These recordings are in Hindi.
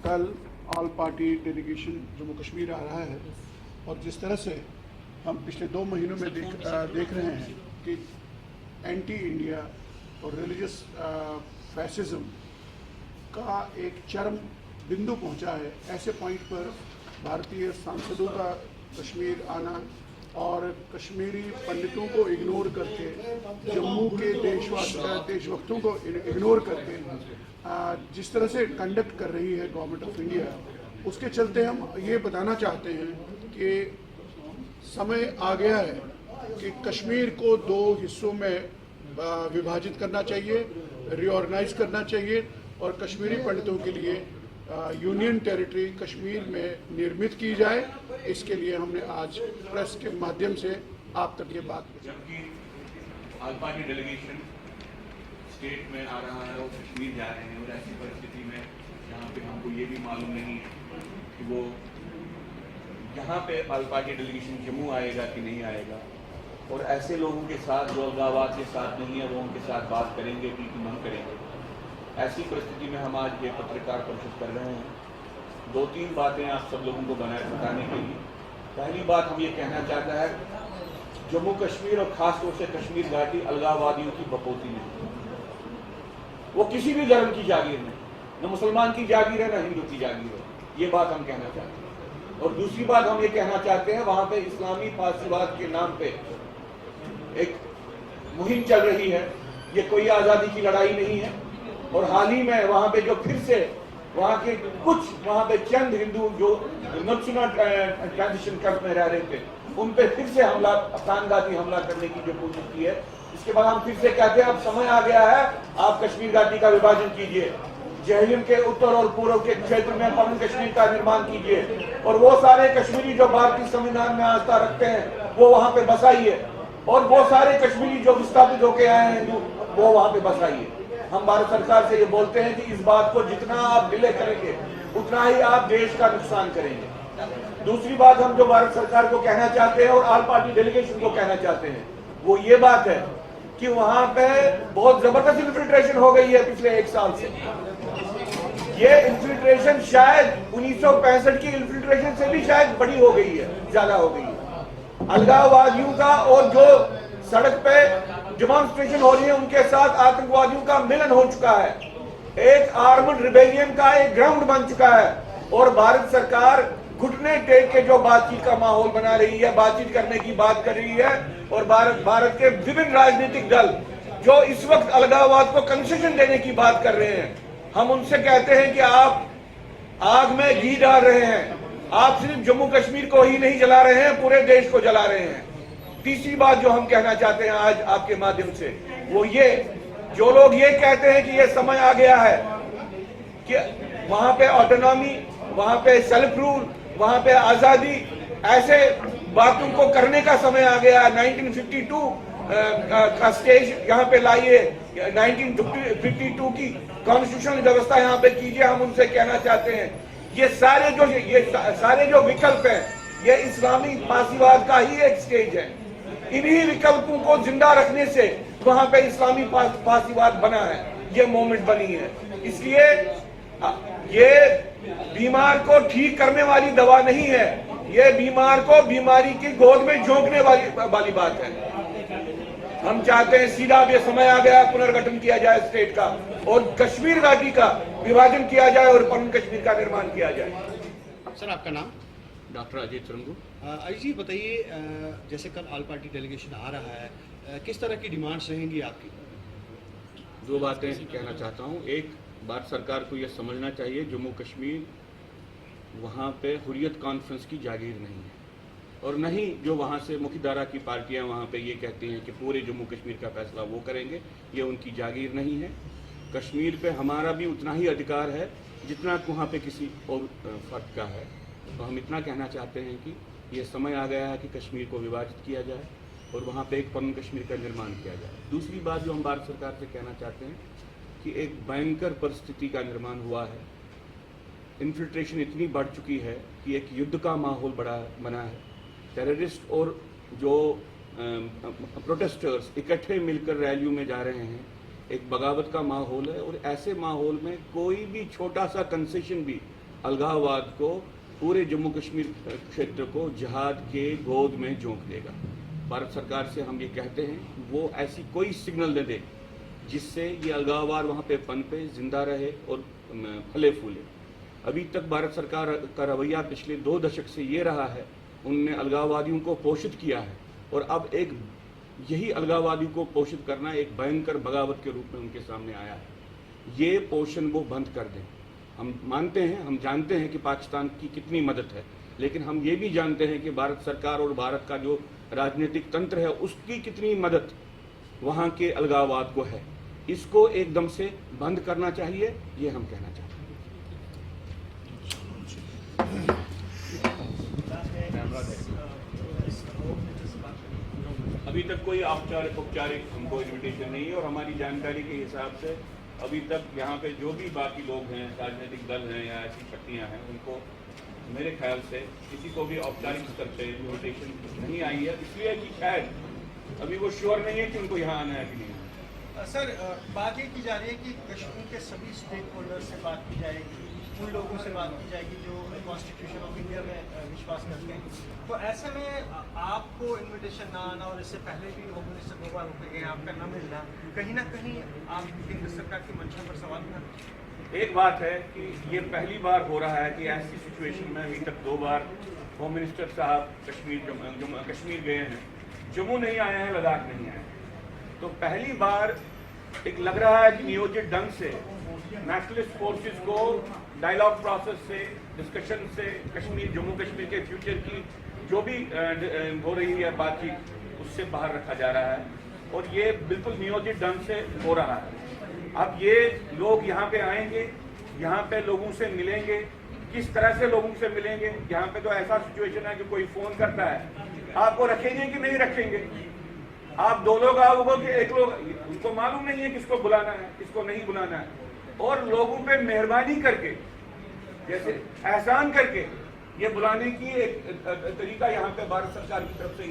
कल all party delegation Jammu Kashmir आ रहा है और जिस तरह से हम पिछले 2 महीनों में देख रहे हैं कि एंटी इंडिया और रिलीजियस फैसिज्म का एक चरम बिंदु पहुंचा है, ऐसे पॉइंट पर भारतीय सांसदों का कश्मीर आना और कश्मीरी पंडितों को इग्नोर करके, जम्मू के देशभक्तों को इग्नोर करके जिस तरह से कंडक्ट कर रही है गवर्नमेंट ऑफ इंडिया, उसके चलते हम ये बताना चाहते हैं कि समय आ गया है कि कश्मीर को 2 हिस्सों में विभाजित करना चाहिए, रीऑर्गेनाइज करना चाहिए और कश्मीरी पंडितों के लिए यूनियन टेरिटरी कश्मीर में निर्मित की जाए। इसके लिए हमने आज प्रेस के माध्यम से आप तक ये बात पहुंचाई। जबकि ऑल पार्टी डेलीगेशन स्टेट में आ रहा है और कश्मीर जा रहे हैं, और ऐसी परिस्थिति में यहाँ पे हमको ये भी मालूम नहीं कि वो यहाँ पे ऑल पार्टी डेलीगेशन जम्मू आएगा कि नहीं आएगा, और ऐसे लोगों के साथ जो अलगाववाद के साथ नहीं है वो उनके साथ बात करेंगे कि हम करेंगे। ऐसी परिस्थिति में हम आज ये पत्रकार परिषद कर रहे हैं। 2-3 बातें आप सब लोगों को बताने के लिए। पहली बात हम ये कहना चाहते हैं, जम्मू कश्मीर और खास तौर से कश्मीर घाटी अलगाववादियों की बपोती नहीं, वो किसी भी धर्म की जागीर नहीं, न मुसलमान की जागीर है न हिंदू की जागीर है, ये बात हम कहना चाहते हैं। और दूसरी बात हम ये कहना चाहते हैं, वहां पे इस्लामी फासीवाद के नाम पे एक मुहिम चल रही है, ये कोई आज़ादी की लड़ाई नहीं है। और हाल ही में वहां पे जो फिर से वहां के कुछ वहां पे चंद हिंदू जो नक्सुना ट्रांजिशन कैंप में रह रहे थे, उन पे फिर से हमला, प्राणघाती हमला करने की जो कोशिश की है। इसके बाद हम फिर से कहते हैं अब समय आ गया है, आप कश्मीर घाटी का विभाजन कीजिए, जहलिम के उत्तर और पूर्व के क्षेत्र में परम कश्मीर का निर्माण कीजिए, और वो सारे कश्मीरी जो भारतीय संविधान में आस्था रखते हैं वो वहां पे बसाइए, और वो सारे कश्मीरी जो विस्थापित होके आए हैं हिंदू वो वहां पे बसाइए। हम भारत सरकार से ये बोलते हैं कि इस बात को जितना आप डिले करेंगे उतना ही आप देश का नुकसान करेंगे। दूसरी बात हम जो भारत सरकार को कहना चाहते हैं और ऑल पार्टी डेलीगेशन को कहना चाहते हैं वो ये बात है कि वहां पे बहुत जबरदस्त इन्फिल्ट्रेशन हो गई है पिछले 1 साल से। ये इन्फिल्ट्रेशन शायद 1965 की इन्फिल्ट्रेशन से भी शायद बड़ी हो गई है, ज्यादा हो गई है। अलगाववादियों का और जो सड़क पे डेमोन्स्ट्रेशन हो रही है उनके साथ आतंकवादियों का मिलन हो चुका है, एक आर्म्ड रिबेलियन का एक ग्राउंड बन चुका है, और भारत सरकार घुटने टेक के जो बातचीत का माहौल बना रही है, बातचीत करने की बात कर रही है, और भारत के विभिन्न राजनीतिक दल जो इस वक्त अलगाववाद को कंसेशन देने की बात कर रहे हैं, हम उनसे कहते हैं कि आप आग में घी डाल रहे हैं, आप सिर्फ जम्मू कश्मीर को ही नहीं जला रहे हैं, पूरे देश को जला रहे हैं। तीसरी बात जो हम कहना चाहते हैं आज आपके माध्यम से वो ये, जो लोग ये कहते हैं कि ये समय आ गया है कि वहां पे ऑटोनॉमी, वहां पे सेल्फ रूल, वहां पे आजादी, ऐसे बातों को करने का समय आ गया है। 1952 का स्टेज यहाँ पे लाइए, 1952 की कॉन्स्टिट्यूशनल व्यवस्था यहाँ पे कीजिए। हम उनसे कहना चाहते हैं ये सारे जो विकल्प हैं ये इस्लामी फासीवाद का ही एक स्टेज है। इन्हीं विकल्पों को जिंदा रखने से वहां पे इस्लामी फासीवाद बना है, ये मोमेंट बनी है। इसलिए ये बीमार को ठीक करने वाली दवा नहीं है, ये बीमार को बीमारी की गोद में झोंकने वाली बात है। हम चाहते हैं सीधा अब ये समय आ गया, पुनर्गठन किया जाए स्टेट का और कश्मीर घाटी का विभाजन किया जाए और परम कश्मीर का निर्माण किया जाए। सर आपका नाम? डॉक्टर अजय तुरंगू। अजय जी बताइए, जैसे कल ऑल पार्टी डेलीगेशन आ रहा है, किस तरह की डिमांड्स रहेंगी आपकी? 2 बातें कहना चाहता हूँ। एक, भारत सरकार को यह समझना चाहिए जम्मू कश्मीर वहाँ पे हुर्रियत कॉन्फ्रेंस की जागीर नहीं है, और न ही जो वहाँ से मुख्यधारा की पार्टियाँ वहाँ पे ये कहती हैं कि पूरे जम्मू कश्मीर का फैसला वो करेंगे, ये उनकी जागीर नहीं है। कश्मीर पे हमारा भी उतना ही अधिकार है जितना वहाँ पे किसी और फर्द का है। तो हम इतना कहना चाहते हैं कि ये समय आ गया है कि कश्मीर को विभाजित किया जाए और वहाँ पे एक परम कश्मीर का निर्माण किया जाए। दूसरी बात जो हम भारत सरकार से कहना चाहते हैं कि एक भयंकर परिस्थिति का निर्माण हुआ है, इन्फिल्ट्रेशन इतनी बढ़ चुकी है कि एक युद्ध का माहौल बना है। टेररिस्ट और जो प्रोटेस्टर्स इकट्ठे मिलकर रैलियों में जा रहे हैं, एक बगावत का माहौल है, और ऐसे माहौल में कोई भी छोटा सा कंसेशन भी अलगाववाद को, पूरे जम्मू कश्मीर क्षेत्र को जिहाद के गोद में झोंक देगा। भारत सरकार से हम ये कहते हैं वो ऐसी कोई सिग्नल न दे जिससे ये अलगाववाद वहाँ पे पनपे, जिंदा रहे और फले फूले। अभी तक भारत सरकार का रवैया पिछले 2 दशक से ये रहा है, उनने अलगाववादियों को पोषित किया है और अब एक यही अलगाववादियों को पोषित करना एक भयंकर बगावत के रूप में उनके सामने आया है। ये पोषण वो बंद कर दें। हम मानते हैं, हम जानते हैं कि पाकिस्तान की कितनी मदद है, लेकिन हम ये भी जानते हैं कि भारत सरकार और भारत का जो राजनीतिक तंत्र है उसकी कितनी मदद वहाँ के अलगाववाद को है। इसको एकदम से बंद करना चाहिए, ये हम कहना चाहते हैं। अभी तक कोई औपचारिक हमको इन्विटेशन नहीं है और हमारी जानकारी के हिसाब से अभी तक यहाँ पे जो भी बाकी लोग हैं, राजनीतिक दल हैं या ऐसी शक्तियाँ हैं, उनको मेरे ख्याल से किसी को भी औपचारिक स्तर पे इन्विटेशन नहीं आई है, इसलिए कि शायद अभी वो श्योर नहीं है कि उनको यहाँ आना है कि नहीं। सर, बात ये की जा रही है कि कश्मीर के सभी स्टेक होल्डर से बात की जाएगी, उन लोगों से बात की जाएगी जो कॉन्स्टिट्यूशन ऑफ इंडिया में विश्वास करते हैं। तो ऐसे में आपको इन्विटेशन ना आना और इससे पहले भी होम मिनिस्टर 2 बार होकर गए, आपका न मिलना कहीं ना कहीं आप केंद्र सरकार की मंशा पर सवाल उठा। एक बात है कि ये पहली बार हो रहा है कि ऐसी सिचुएशन में अभी तक 2 बार होम मिनिस्टर साहब कश्मीर गए हैं, जम्मू नहीं आए हैं, लद्दाख नहीं आए। तो पहली बार एक लग रहा है कि नियोजित ढंग से नेशनलिस्ट फोर्सेस को डायलॉग प्रोसेस से, डिस्कशन से जम्मू कश्मीर के फ्यूचर की जो भी हो रही है बातचीत, उससे बाहर रखा जा रहा है और ये बिल्कुल नियोजित ढंग से हो रहा है। अब ये लोग यहाँ पे आएंगे, यहाँ पे लोगों से मिलेंगे, किस तरह से लोगों से मिलेंगे। यहाँ पे तो ऐसा सिचुएशन है कि कोई फोन करता है, आपको रखेंगे कि नहीं रखेंगे। आप 2 लोग आओगे कि 1 लोग, उनको मालूम नहीं है किसको बुलाना है किसको नहीं बुलाना है। और लोगों पे मेहरबानी करके, जैसे एहसान करके ये बुलाने की एक तरीका यहाँ पे भारत सरकार की तरफ से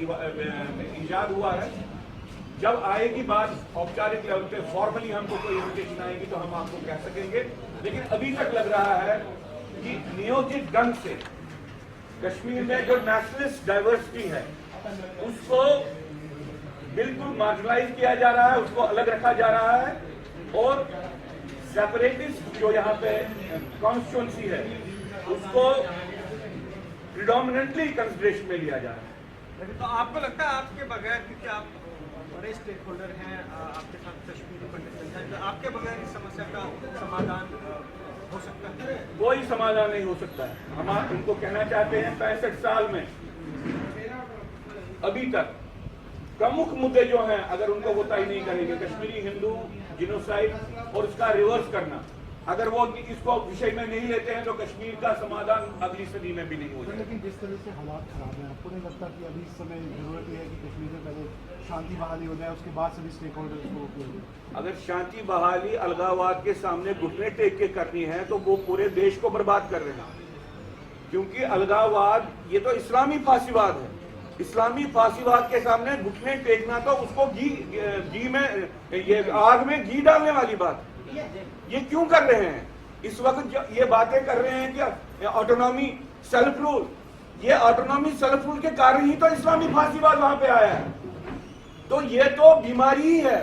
इजाद हुआ है। जब आएगी बात औपचारिक लेवल पे, फॉर्मली हमको कोई इन्विटेशन आएगी तो हम आपको कह सकेंगे, लेकिन अभी तक लग रहा है कि नियोजित ढंग से कश्मीर में जो नेशनलिस्ट डाइवर्सिटी है उसको बिल्कुल मार्जिनलाइज किया जा रहा है, उसको अलग रखा जा रहा है और सेपरेटिस्ट जो यहाँ पे कॉन्स्टिट्यूंसी है उसको प्रिडोमिनेंटली कंसिडरेशन में लिया जा रहा है। तो आपको लगता है आपके बगैर, क्योंकि आप बड़े स्टेक होल्डर हैं, आपके साथ कश्मीरी पंडित हैं, तो आपके बगैर इस समस्या का समाधान हो सकता है? कोई समाधान नहीं हो सकता है। हम उनको कहना चाहते हैं 65 साल में अभी तक प्रमुख मुद्दे जो हैं, अगर उनको वो तय नहीं करेंगे, कश्मीरी हिंदू जिनोसाइड और उसका रिवर्स करना, अगर वो इसको विषय में नहीं लेते हैं तो कश्मीर का समाधान अगली सदी में भी नहीं हो जाएगा। लेकिन जिस तरह से हालात खराब हैं, आपको नहीं लगता कि अभी इस समय जरूरत है कि कश्मीर में पहले शांति बहाली हो जाए, उसके बाद सभी स्टेक होल्डर्स को? अगर शांति बहाली अलगाववाद के सामने घुटने टेक के करनी है तो वो पूरे देश को बर्बाद कर रहे हैं, क्योंकि अलगाववाद ये तो इस्लामी फांसीवाद है। इस्लामी फांसीवाद के सामने घुटने टेकना तो उसको घी में, ये आग में घी डालने वाली बात। ये क्यों कर रहे हैं इस वक्त? ये बातें कर रहे हैं कि ऑटोनॉमी सेल्फ रूल, ये ऑटोनॉमी सेल्फ रूल के कारण ही तो इस्लामी फांसीवाद वहां पे आया है। तो ये तो बीमारी ही है।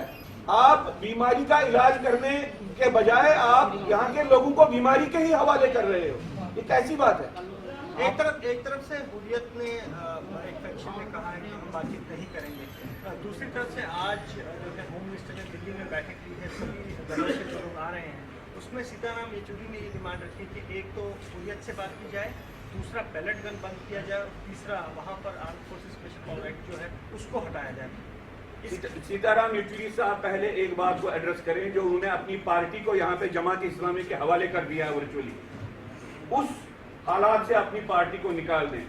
आप बीमारी का इलाज करने के बजाय आप यहाँ के लोगों को बीमारी के ही हवाले कर रहे हो। ये कैसी बात है? एक तरफ से हुर्रियत ने एक फैक्शन ने कहा है कि हम बातचीत नहीं करेंगे, दूसरी तरफ से आज जो है होम मिनिस्टर ने दिल्ली में बैठक की है, सभी दलों से जो लोग आ रहे हैं उसमें सीताराम येचुरी ने ये डिमांड रखी कि एक तो हुर्रियत से बात की जाए, दूसरा पैलेट गन बंद किया जाए और तीसरा वहाँ पर arm forces special power act जो है उसको हटाया जाए। सीताराम येचुरी साहब पहले एक बात को एड्रेस करें जो उन्होंने अपनी पार्टी को यहाँ पे जमात इस्लामी के हवाले कर दिया है वर्चुअली, उस हालात से अपनी पार्टी को निकाल दें।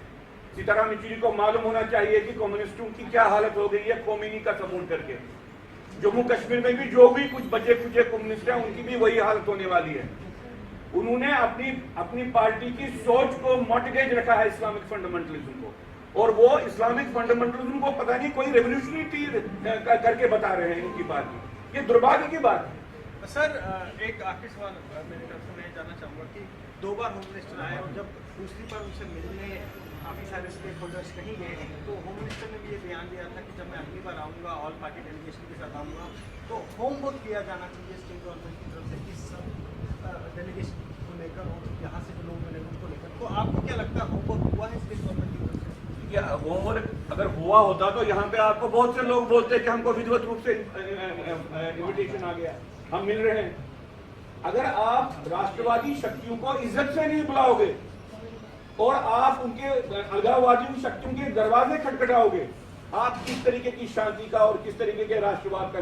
सीताराम येचुरी को मालूम होना चाहिए कि कम्युनिस्टों की क्या हालत हो गई है खोमेनी का सपोर्ट करके। जम्मू कश्मीर में भी जो भी कुछ बचे कुचे कम्युनिस्ट हैं उनकी भी वही हालत होने वाली है। उन्होंने अपनी पार्टी की सोच को मॉर्टिगेज रखा है इस्लामिक फंडामेंटलिज्म को, और वो इस्लामिक फंडामेंटलिज्म को पता नहीं कोई रेवोल्यूशनरी चीज करके बता रहे हैं इनकी पार्टी। ये दुर्भाग्य की बात है। सर, एक आखिरी सवाल मेरी तरफ से मैं जानना चाहूँगा कि 2 बार होम मिनिस्टर आए और जब दूसरी बार उनसे मिलने काफ़ी सारे स्टेक होल्डर्स कहीं गए हैं, तो होम मिनिस्टर ने भी ये बयान दिया था कि जब मैं अगली बार आऊँगा ऑल पार्टी डेलीगेशन के साथ आऊँगा तो होमवर्क किया जाना चाहिए स्टेट गवर्नमेंट की तरफ से कि सब डेलीगेशन को लेकर और यहाँ से जो लोग मिले उनको लेकर। तो आपको क्या लगता है होमवर्क हुआ है स्टेट गवर्नमेंट की तरफ से? या होमवर्क अगर हुआ होता तो यहाँ पे आपको बहुत से लोग बोलते कि हमको विधिवत रूप से इनविटेशन आ गया, हम मिल रहे हैं। अगर आप राष्ट्रवादी शक्तियों को इज्जत से नहीं बुलाओगे और आप उनके अलगाववादी शक्तियों के दरवाजे खटखटाओगे, आप किस तरीके की शांति का और किस तरीके के राष्ट्रवाद का